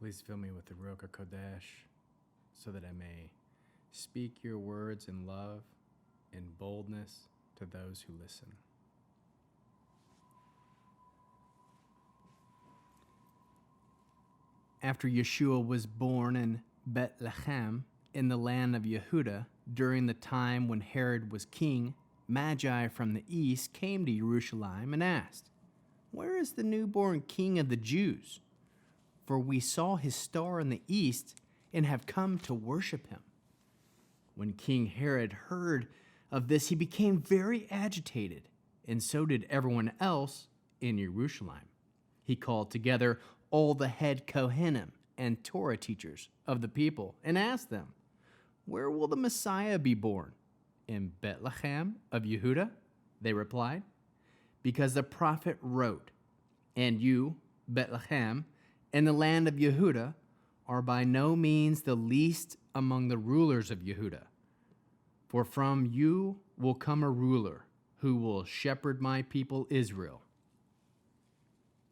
Please fill me with the Ruach HaKodesh so that I may speak your words in love and boldness to those who listen. After Yeshua was born in Bethlehem in the land of Yehuda, during the time when Herod was king, Magi from the east came to Jerusalem and asked, "Where is the newborn king of the Jews? For we saw his star in the east and have come to worship him." When King Herod heard of this, he became very agitated, and so did everyone else in Jerusalem. He called together all the head Kohanim and Torah teachers of the people and asked them, "Where will the Messiah be born? In Bethlehem of Yehuda?" They replied, "Because the prophet wrote, 'And you, Bethlehem, in the land of Yehuda, are by no means the least among the rulers of Yehuda. For from you will come a ruler who will shepherd my people Israel.'"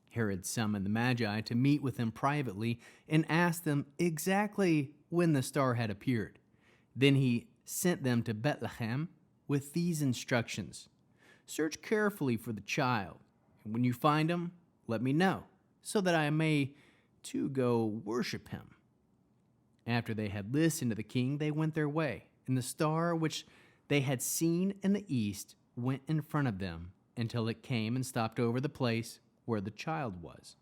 Herod summoned the Magi to meet with him privately and asked them exactly when the star had appeared. Then he sent them to Bethlehem with these instructions: "Search carefully for the child, and when you find him, let me know, so that I may too go worship him." After they had listened to the king, they went their way, and the star which they had seen in the east went in front of them until it came and stopped over the place where the child was.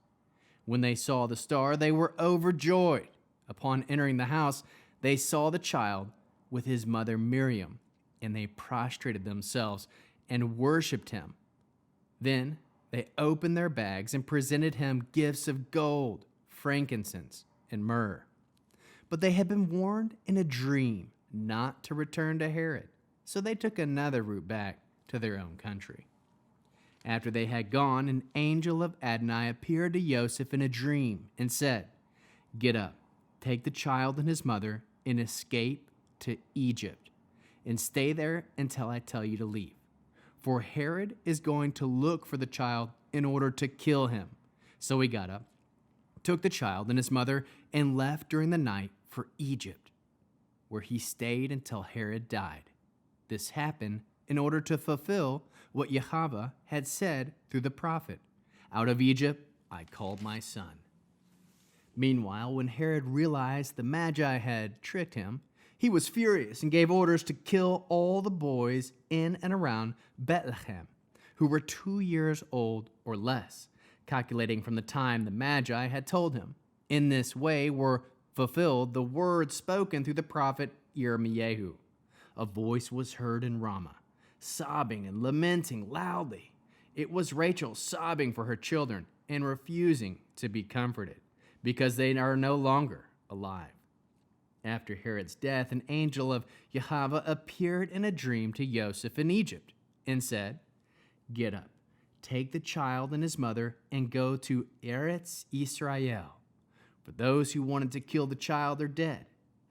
When they saw the star, they were overjoyed. Upon entering the house, they saw the child with his mother Miriam, and they prostrated themselves and worshipped him. Then they opened their bags and presented him gifts of gold, frankincense, and myrrh. But they had been warned in a dream not to return to Herod, so they took another route back to their own country. After they had gone, an angel of Adonai appeared to Joseph in a dream and said, "Get up, take the child and his mother, and escape to Egypt, and stay there until I tell you to leave. For Herod is going to look for the child in order to kill him." So he got up, took the child and his mother, and left during the night for Egypt, where he stayed until Herod died. This happened in order to fulfill what Yahweh had said through the prophet, "Out of Egypt I called my son." Meanwhile, when Herod realized the Magi had tricked him, he was furious and gave orders to kill all the boys in and around Bethlehem who were 2 years old or less, calculating from the time the Magi had told him. In this way were fulfilled the words spoken through the prophet Yirmiyahu. A voice was heard in Ramah, sobbing and lamenting loudly. It was Rachel sobbing for her children and refusing to be comforted, because they are no longer alive. After Herod's death, an angel of Yahweh appeared in a dream to Joseph in Egypt and said, "Get up, take the child and his mother, and go to Eretz Israel. For those who wanted to kill the child are dead."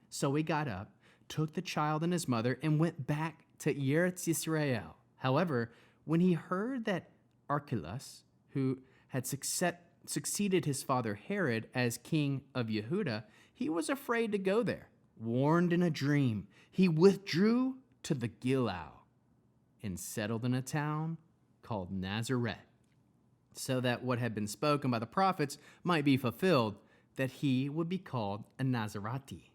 So he got up, took the child and his mother, and went back to Eretz Israel. However, when he heard that Archelaus, who had succeeded his father Herod as king of Yehuda, he was afraid to go there. Warned in a dream, he withdrew to the Gilgal and settled in a town called Nazareth, so that what had been spoken by the prophets might be fulfilled, that he would be called a Nazarite.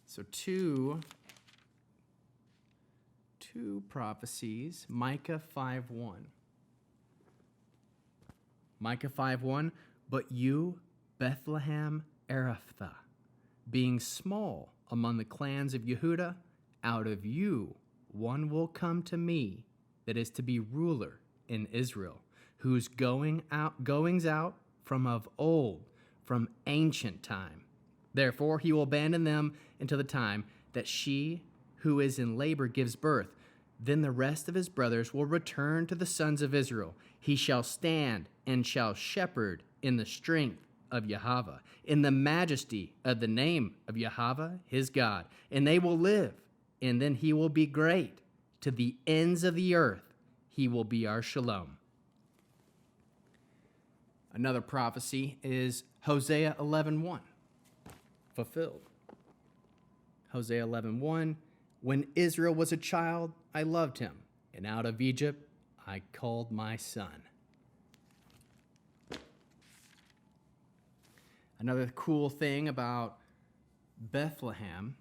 So two prophecies, Micah 5:1. Micah 5:1, "But you, Bethlehem Ephrathah, being small among the clans of Yehuda, out of you one will come to me that is to be ruler in Israel, whose goings out from of old, from ancient time. Therefore he will abandon them until the time that she who is in labor gives birth. Then the rest of his brothers will return to the sons of Israel. He shall stand and shall shepherd in the strength of Yahweh, in the majesty of the name of Yahweh his God. And they will live, and then he will be great. To the ends of the earth he will be our shalom." Another prophecy is Hosea 11:1, fulfilled. Hosea 11:1, when Israel was a child, I loved him, and out of Egypt I called my son. Another cool thing about Bethlehem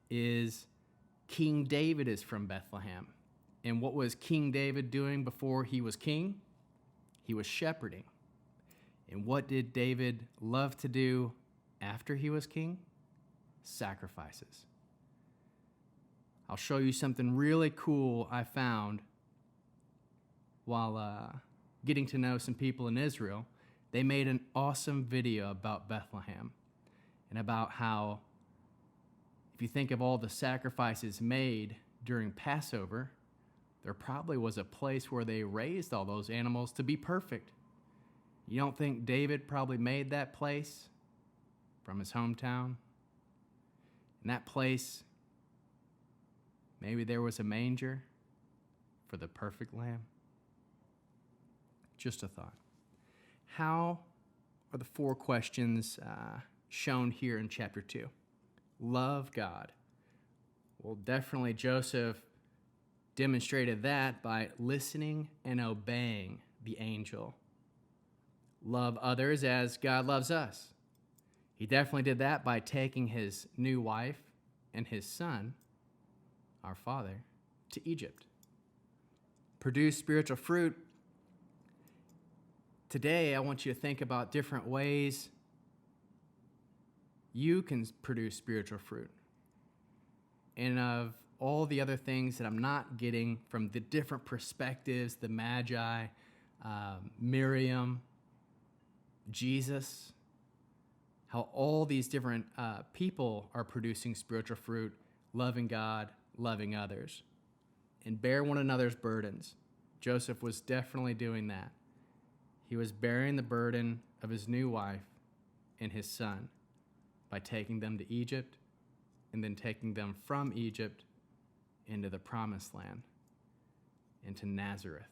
is King David is from Bethlehem. And what was King David doing before he was king? He was shepherding. And what did David love to do after he was king? Sacrifices. I'll show you something really cool I found while getting to know some people in Israel. They made an awesome video about Bethlehem and about how, if you think of all the sacrifices made during Passover, there probably was a place where they raised all those animals to be perfect. You don't think David probably made that place from his hometown? In that place, maybe there was a manger for the perfect lamb? Just a thought. How are the 4 questions shown here in chapter 2? Love God. Well, definitely Joseph demonstrated that by listening and obeying the angel. Love others as God loves us. He definitely did that by taking his new wife and his son, our father, to Egypt. Produce spiritual fruit. Today, I want you to think about different ways you can produce spiritual fruit. And of all the other things that I'm not getting from the different perspectives, the Magi, Miriam, Jesus, how all these different people are producing spiritual fruit, loving God, loving others, and bear one another's burdens. Joseph was definitely doing that. He was bearing the burden of his new wife and his son by taking them to Egypt and then taking them from Egypt into the promised land, into Nazareth.